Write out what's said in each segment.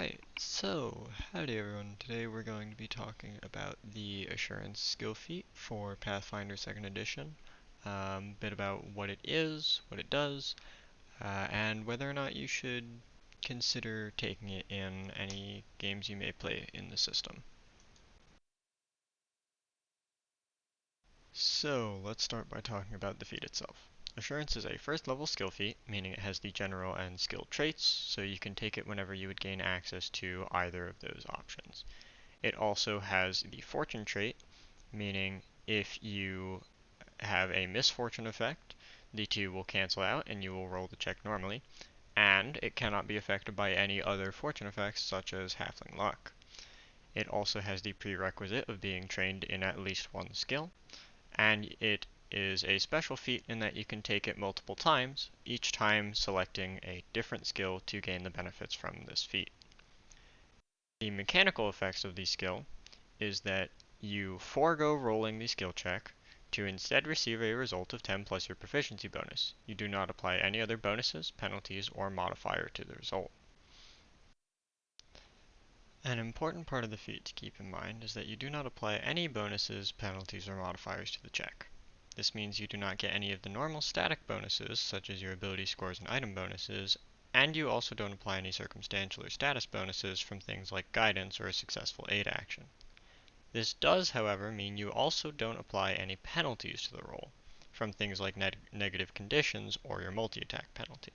Alright, so howdy everyone. Today we're going to be talking about the Assurance skill feat for Pathfinder 2nd Edition. A bit about what it is, what it does, and whether or not you should consider taking it in any games you may play in the system. So let's start by talking about the feat itself. Assurance is a first level skill feat, meaning it has the general and skill traits, so you can take it whenever you would gain access to either of those options. It also has the fortune trait, meaning if you have a misfortune effect, the two will cancel out and you will roll the check normally, and it cannot be affected by any other fortune effects such as halfling luck. It also has the prerequisite of being trained in at least one skill, and it is a special feat in that you can take it multiple times, each time selecting a different skill to gain the benefits from this feat. The mechanical effects of the skill is that you forego rolling the skill check to instead receive a result of 10 plus your proficiency bonus. You do not apply any other bonuses, penalties, or modifier to the result. An important part of the feat to keep in mind is that you do not apply any bonuses, penalties, or modifiers to the check. This means you do not get any of the normal static bonuses, such as your ability scores and item bonuses, and you also don't apply any circumstantial or status bonuses from things like guidance or a successful aid action. This does, however, mean you also don't apply any penalties to the roll, from things like negative conditions or your multi-attack penalty.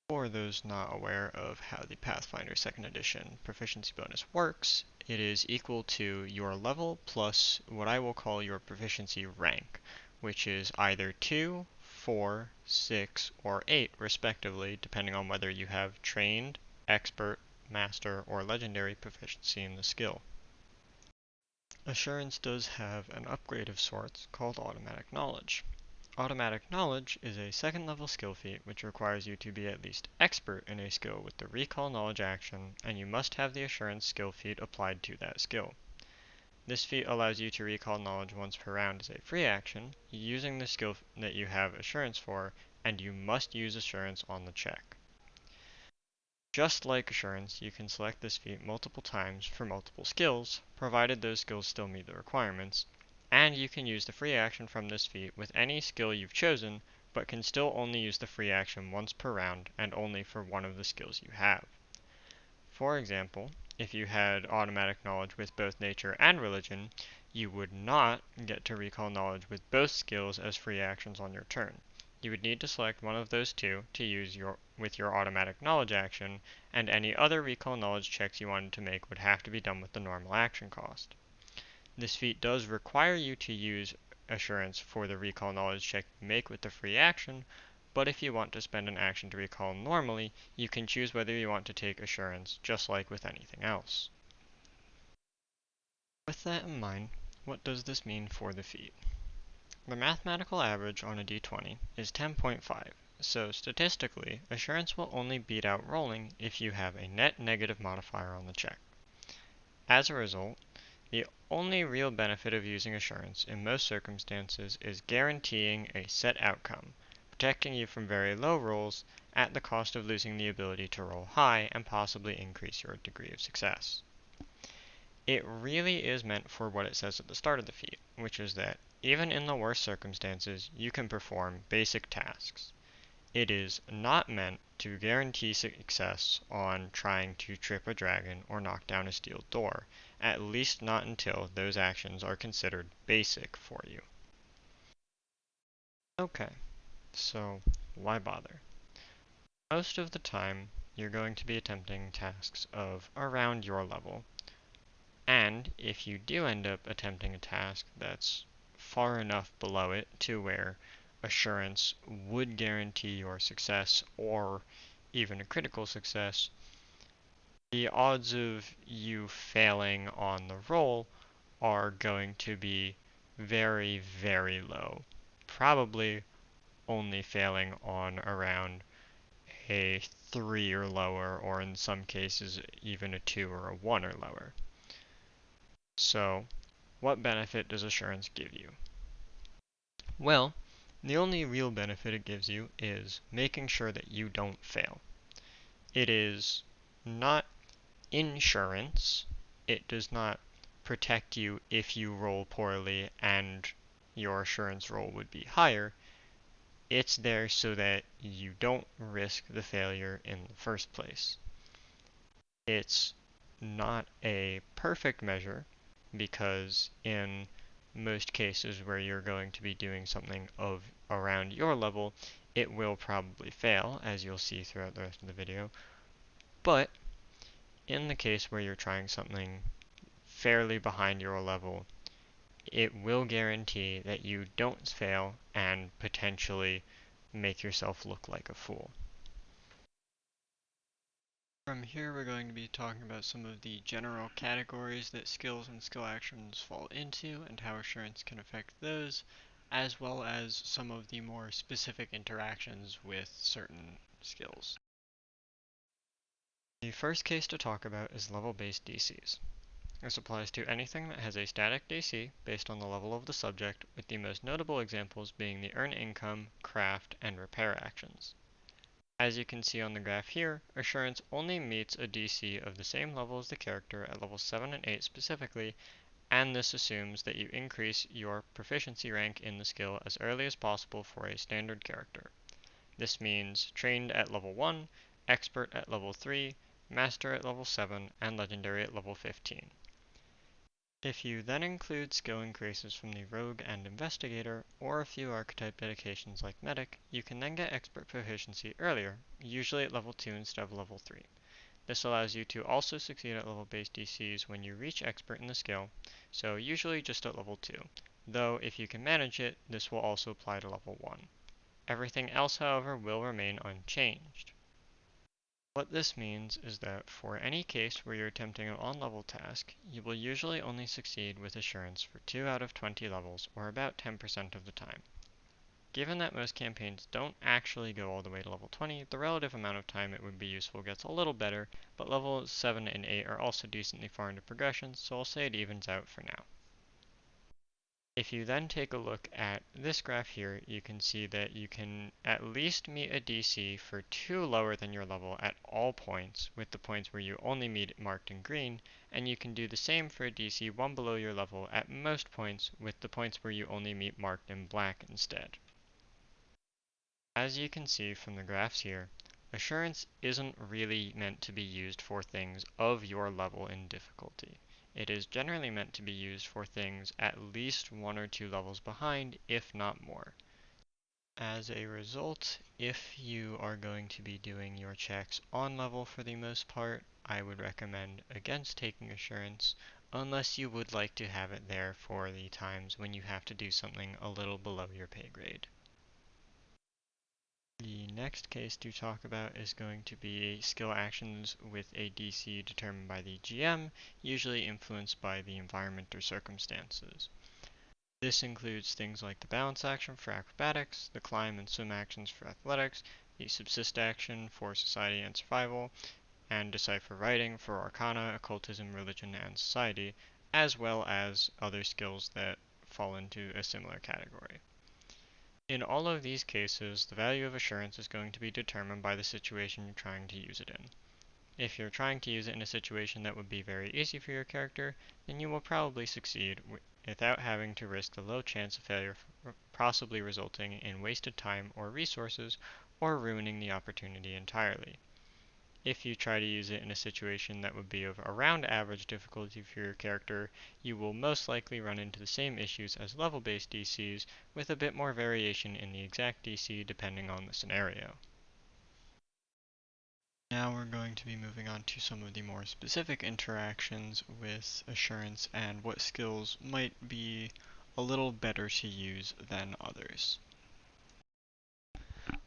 For those not aware of how the Pathfinder 2nd Edition proficiency bonus works, it is equal to your level plus what I will call your proficiency rank, which is either 2, 4, 6, or 8 respectively, depending on whether you have trained, expert, master, or legendary proficiency in the skill. Assurance does have an upgrade of sorts called Automatic Knowledge. Automatic Knowledge is a second level skill feat which requires you to be at least expert in a skill with the Recall Knowledge action, and you must have the Assurance skill feat applied to that skill. This feat allows you to recall knowledge once per round as a free action, using the skill that you have Assurance for, and you must use Assurance on the check. Just like Assurance, you can select this feat multiple times for multiple skills, provided those skills still meet the requirements, and you can use the free action from this feat with any skill you've chosen, but can still only use the free action once per round and only for one of the skills you have. For example, if you had automatic knowledge with both nature and religion, you would not get to recall knowledge with both skills as free actions on your turn. You would need to select one of those two to use with your automatic knowledge action, and any other recall knowledge checks you wanted to make would have to be done with the normal action cost. This feat does require you to use Assurance for the recall knowledge check you make with the free action, but if you want to spend an action to recall normally, you can choose whether you want to take Assurance, just like with anything else. With that in mind, what does this mean for the feat? The mathematical average on a d20 is 10.5, so statistically, Assurance will only beat out rolling if you have a net negative modifier on the check. As a result, the only real benefit of using Assurance in most circumstances is guaranteeing a set outcome, protecting you from very low rolls at the cost of losing the ability to roll high and possibly increase your degree of success. It really is meant for what it says at the start of the feat, which is that even in the worst circumstances, you can perform basic tasks. It is not meant to guarantee success on trying to trip a dragon or knock down a steel door, at least not until those actions are considered basic for you. Okay, so why bother? Most of the time, you're going to be attempting tasks of around your level, and if you do end up attempting a task that's far enough below it to where Assurance would guarantee your success or even a critical success, the odds of you failing on the roll are going to be very, very low. Probably only failing on around a 3 or lower, or in some cases even a 2 or a 1 or lower. So, what benefit does Assurance give you? Well, the only real benefit it gives you is making sure that you don't fail. It is not insurance. It does not protect you if you roll poorly and your assurance roll would be higher. It's there so that you don't risk the failure in the first place. It's not a perfect measure because in most cases where you're going to be doing something of around your level, it will probably fail, as you'll see throughout the rest of the video. But in the case where you're trying something fairly behind your level, it will guarantee that you don't fail and potentially make yourself look like a fool. From here we're going to be talking about some of the general categories that skills and skill actions fall into and how assurance can affect those, as well as some of the more specific interactions with certain skills. The first case to talk about is level-based DCs. This applies to anything that has a static DC based on the level of the subject, with the most notable examples being the earn income, craft, and repair actions. As you can see on the graph here, assurance only meets a DC of the same level as the character at levels 7 and 8 specifically, and this assumes that you increase your proficiency rank in the skill as early as possible for a standard character. This means trained at level 1, expert at level 3, master at level 7, and legendary at level 15. If you then include skill increases from the rogue and investigator, or a few archetype dedications like medic, you can then get expert proficiency earlier, usually at level 2 instead of level 3. This allows you to also succeed at level-based DCs when you reach expert in the skill, so usually just at level 2, though if you can manage it, this will also apply to level 1. Everything else, however, will remain unchanged. What this means is that for any case where you're attempting an on-level task, you will usually only succeed with assurance for 2 out of 20 levels, or about 10% of the time. Given that most campaigns don't actually go all the way to level 20, the relative amount of time it would be useful gets a little better, but levels 7 and 8 are also decently far into progression, so I'll say it evens out for now. If you then take a look at this graph here, you can see that you can at least meet a DC for 2 lower than your level at all points, with the points where you only meet it marked in green, and you can do the same for a DC 1 below your level at most points, with the points where you only meet marked in black instead. As you can see from the graphs here, assurance isn't really meant to be used for things of your level in difficulty. It is generally meant to be used for things at least 1 or 2 levels behind, if not more. As a result, if you are going to be doing your checks on level for the most part, I would recommend against taking assurance, unless you would like to have it there for the times when you have to do something a little below your pay grade. The next case to talk about is going to be skill actions with a DC determined by the GM, usually influenced by the environment or circumstances. This includes things like the balance action for acrobatics, the climb and swim actions for athletics, the subsist action for society and survival, and decipher writing for arcana, occultism, religion, and society, as well as other skills that fall into a similar category. In all of these cases, the value of assurance is going to be determined by the situation you're trying to use it in. If you're trying to use it in a situation that would be very easy for your character, then you will probably succeed without having to risk the low chance of failure, possibly resulting in wasted time or resources, or ruining the opportunity entirely. If you try to use it in a situation that would be of around average difficulty for your character, you will most likely run into the same issues as level-based DCs, with a bit more variation in the exact DC depending on the scenario. Now we're going to be moving on to some of the more specific interactions with assurance and what skills might be a little better to use than others.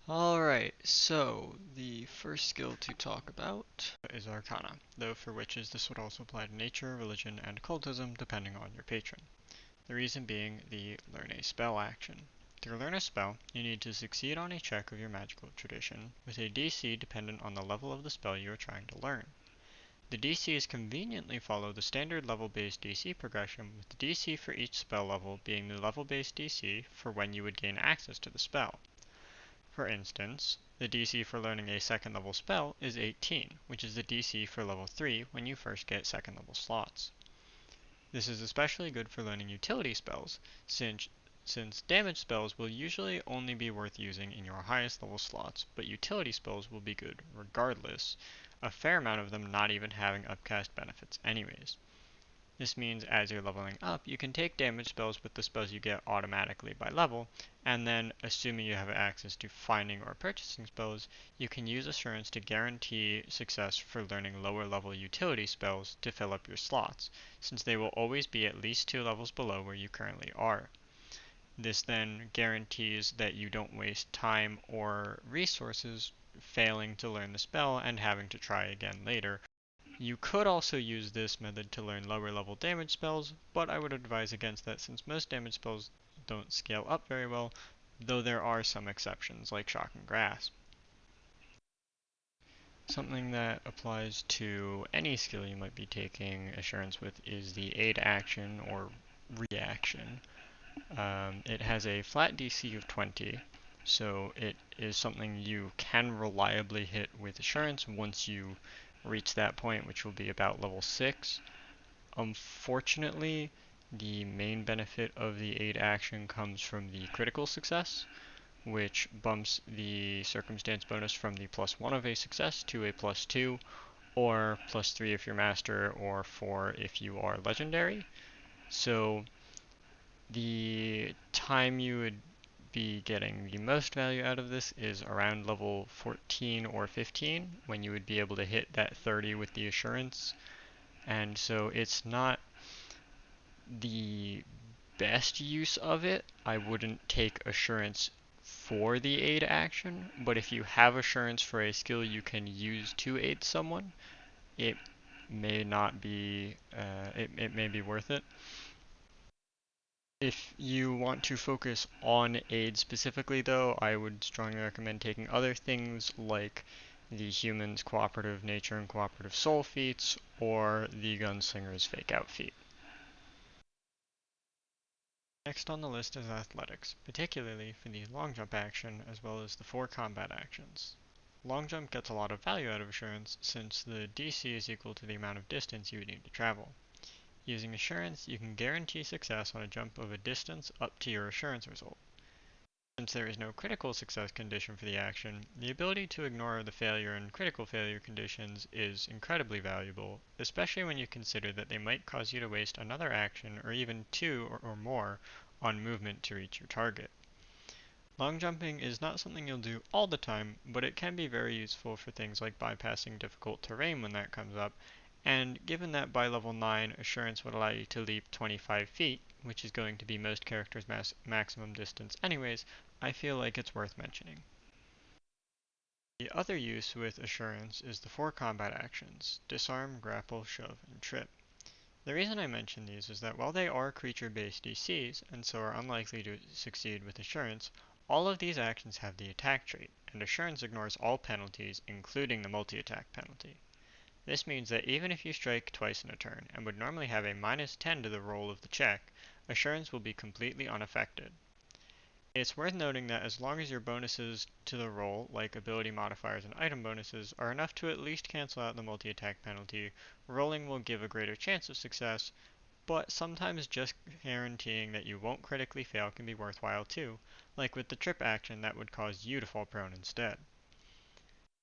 Alright, so the first skill to talk about is Arcana, though for witches this would also apply to nature, religion, and occultism depending on your patron. The reason being the learn a spell action. To learn a spell, you need to succeed on a check of your magical tradition, with a DC dependent on the level of the spell you are trying to learn. The DCs conveniently follow the standard level-based DC progression, with the DC for each spell level being the level-based DC for when you would gain access to the spell. For instance, the DC for learning a second level spell is 18, which is the DC for level 3 when you first get second level slots. This is especially good for learning utility spells, since damage spells will usually only be worth using in your highest level slots, but utility spells will be good regardless, a fair amount of them not even having upcast benefits anyways. This means as you're leveling up, you can take damage spells with the spells you get automatically by level, and then, assuming you have access to finding or purchasing spells, you can use Assurance to guarantee success for learning lower level utility spells to fill up your slots, since they will always be at least 2 levels below where you currently are. This then guarantees that you don't waste time or resources failing to learn the spell and having to try again later. You could also use this method to learn lower level damage spells, but I would advise against that since most damage spells don't scale up very well, though there are some exceptions like Shock and Grasp. Something that applies to any skill you might be taking Assurance with is the aid action or reaction. It has a flat DC of 20, so it is something you can reliably hit with Assurance once you reach that point, which will be about level 6. Unfortunately, the main benefit of the aid action comes from the critical success, which bumps the circumstance bonus from the +1 of a success to a +2, or +3 if you're master, or 4 if you are legendary. So the time you would be getting the most value out of this is around level 14 or 15 when you would be able to hit that 30 with the Assurance. And so it's not the best use of it. I wouldn't take Assurance for the aid action, but if you have Assurance for a skill you can use to aid someone, it may not be, it may be worth it. If you want to focus on aid specifically though, I would strongly recommend taking other things like the human's cooperative nature and cooperative soul feats, or the gunslinger's fake out feat. Next on the list is athletics, particularly for the long jump action as well as the 4 combat actions. Long jump gets a lot of value out of Assurance since the DC is equal to the amount of distance you would need to travel. Using Assurance, you can guarantee success on a jump of a distance up to your Assurance result. Since there is no critical success condition for the action, the ability to ignore the failure and critical failure conditions is incredibly valuable, especially when you consider that they might cause you to waste another action or even 2 or more on movement to reach your target. Long jumping is not something you'll do all the time, but it can be very useful for things like bypassing difficult terrain when that comes up, and given that by level 9 Assurance would allow you to leap 25 feet, which is going to be most characters' maximum distance anyways, I feel like it's worth mentioning. The other use with Assurance is the 4 combat actions, Disarm, Grapple, Shove, and Trip. The reason I mention these is that while they are creature-based DCs, and so are unlikely to succeed with Assurance, all of these actions have the attack trait, and Assurance ignores all penalties, including the multi-attack penalty. This means that even if you strike twice in a turn, and would normally have a -10 to the roll of the check, Assurance will be completely unaffected. It's worth noting that as long as your bonuses to the roll, like ability modifiers and item bonuses, are enough to at least cancel out the multi-attack penalty, rolling will give a greater chance of success, but sometimes just guaranteeing that you won't critically fail can be worthwhile too, like with the trip action that would cause you to fall prone instead.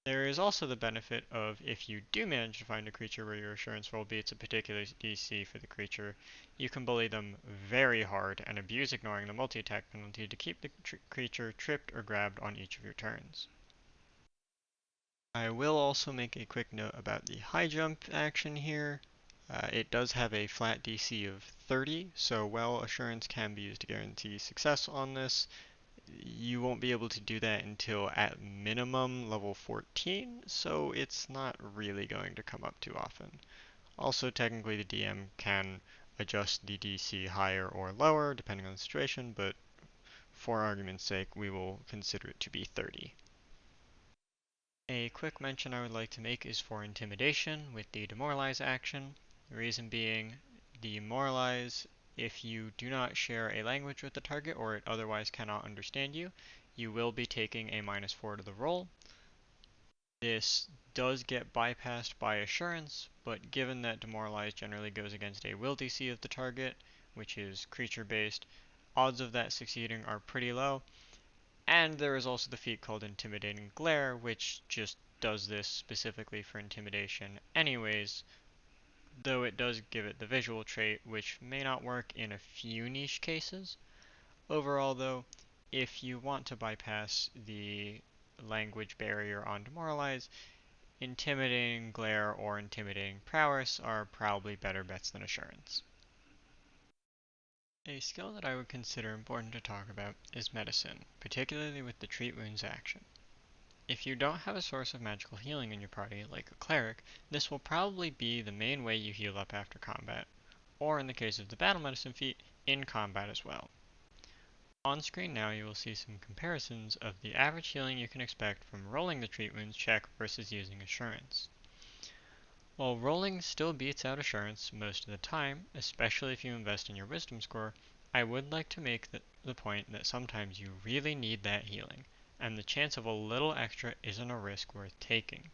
There is also the benefit of if you do manage to find a creature where your Assurance roll beats a particular DC for the creature, you can bully them very hard and abuse ignoring the multi-attack penalty to keep the creature tripped or grabbed on each of your turns. I will also make a quick note about the high jump action here. It does have a flat DC of 30, so while Assurance can be used to guarantee success on this, you won't be able to do that until at minimum level 14, so it's not really going to come up too often. Also, technically the DM can adjust the DC higher or lower depending on the situation, but for argument's sake we will consider it to be 30. A quick mention I would like to make is for Intimidation with the Demoralize action. The reason being, Demoralize, if you do not share a language with the target or it otherwise cannot understand you, you will be taking a -4 to the roll. This does get bypassed by Assurance, but given that Demoralize generally goes against a will DC of the target, which is creature based, odds of that succeeding are pretty low. And there is also the feat called Intimidating Glare, which just does this specifically for intimidation anyways, though it does give it the visual trait, which may not work in a few niche cases. Overall though, if you want to bypass the language barrier on Demoralize, Intimidating Glare or Intimidating Prowess are probably better bets than Assurance. A skill that I would consider important to talk about is Medicine, particularly with the Treat Wounds action. If you don't have a source of magical healing in your party, like a cleric, this will probably be the main way you heal up after combat, or in the case of the Battle Medicine feat, in combat as well. On screen now you will see some comparisons of the average healing you can expect from rolling the Treat Wounds check versus using Assurance. While rolling still beats out Assurance most of the time, especially if you invest in your Wisdom score, I would like to make the point that sometimes you really need that healing, and the chance of a little extra isn't a risk worth taking.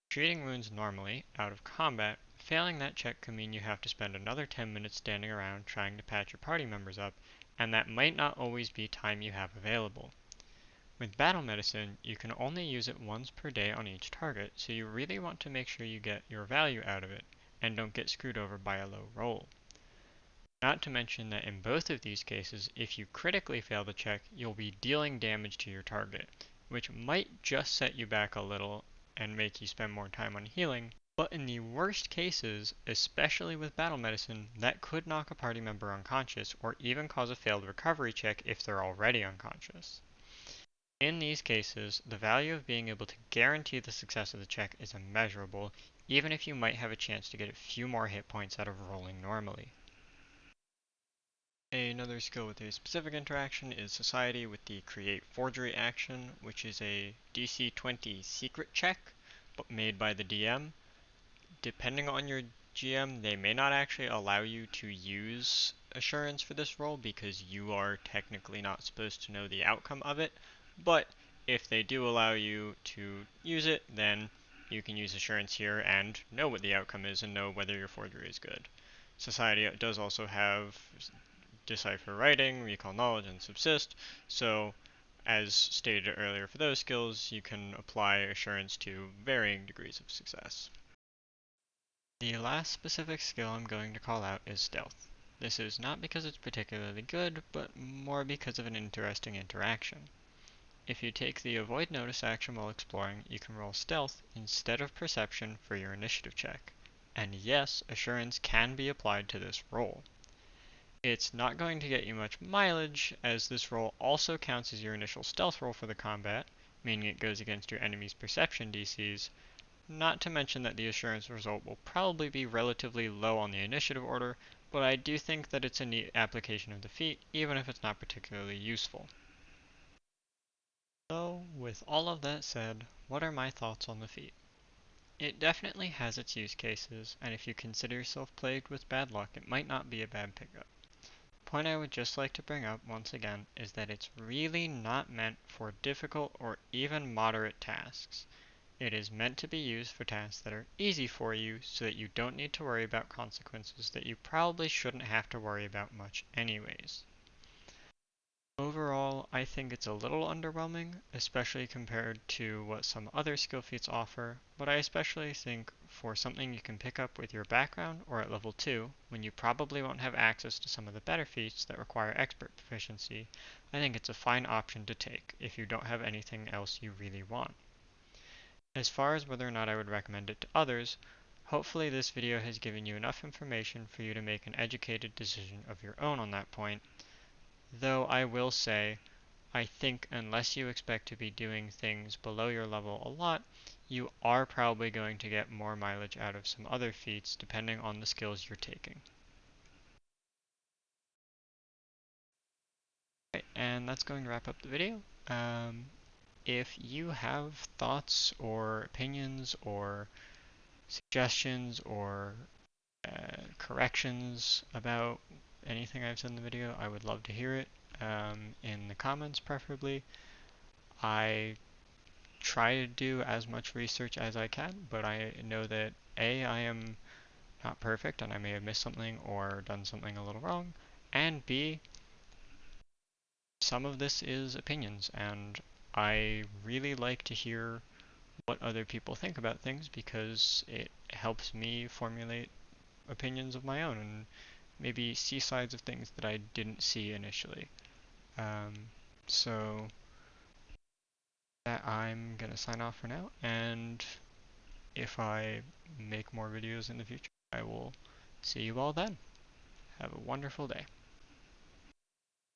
Treating wounds normally, out of combat, failing that check could mean you have to spend another 10 minutes standing around trying to patch your party members up, and that might not always be time you have available. With Battle Medicine, you can only use it once per day on each target, so you really want to make sure you get your value out of it, and don't get screwed over by a low roll. Not to mention that in both of these cases, if you critically fail the check, you'll be dealing damage to your target, which might just set you back a little and make you spend more time on healing, but in the worst cases, especially with Battle Medicine, that could knock a party member unconscious or even cause a failed recovery check if they're already unconscious. In these cases, the value of being able to guarantee the success of the check is immeasurable, even if you might have a chance to get a few more hit points out of rolling normally. Another skill with a specific interaction is Society with the Create Forgery action, which is a DC 20 secret check, but made by the DM. Depending on your GM, they may not actually allow you to use Assurance for this roll because you are technically not supposed to know the outcome of it, but if they do allow you to use it, then you can use Assurance here and know what the outcome is and know whether your forgery is good. Society does also have Decipher Writing, Recall Knowledge, and Subsist, so as stated earlier for those skills, you can apply Assurance to varying degrees of success. The last specific skill I'm going to call out is Stealth. This is not because it's particularly good, but more because of an interesting interaction. If you take the Avoid Notice action while exploring, you can roll Stealth instead of Perception for your initiative check. And yes, Assurance can be applied to this roll. It's not going to get you much mileage, as this roll also counts as your initial stealth roll for the combat, meaning it goes against your enemy's perception DCs, not to mention that the Assurance result will probably be relatively low on the initiative order, but I do think that it's a neat application of the feat, even if it's not particularly useful. So, with all of that said, what are my thoughts on the feat? It definitely has its use cases, and if you consider yourself plagued with bad luck, it might not be a bad pickup. The point I would just like to bring up once again is that it's really not meant for difficult or even moderate tasks. It is meant to be used for tasks that are easy for you so that you don't need to worry about consequences that you probably shouldn't have to worry about much anyways. Overall, I think it's a little underwhelming, especially compared to what some other skill feats offer, but I especially think for something you can pick up with your background or at level 2, when you probably won't have access to some of the better feats that require expert proficiency, I think it's a fine option to take if you don't have anything else you really want. As far as whether or not I would recommend it to others, hopefully this video has given you enough information for you to make an educated decision of your own on that point, though I will say, I think unless you expect to be doing things below your level a lot, you are probably going to get more mileage out of some other feats depending on the skills you're taking. Right, and that's going to wrap up the video. If you have thoughts or opinions or suggestions or corrections about anything I've said in the video, I would love to hear it. in the comments preferably. I try to do as much research as I can, but I know that A, I am not perfect and I may have missed something or done something a little wrong, and B, some of this is opinions, and I really like to hear what other people think about things because it helps me formulate opinions of my own and maybe see sides of things that I didn't see initially. Um, so that I'm gonna sign off for now, and if I make more videos in the future, I will see you all then. Have a wonderful day.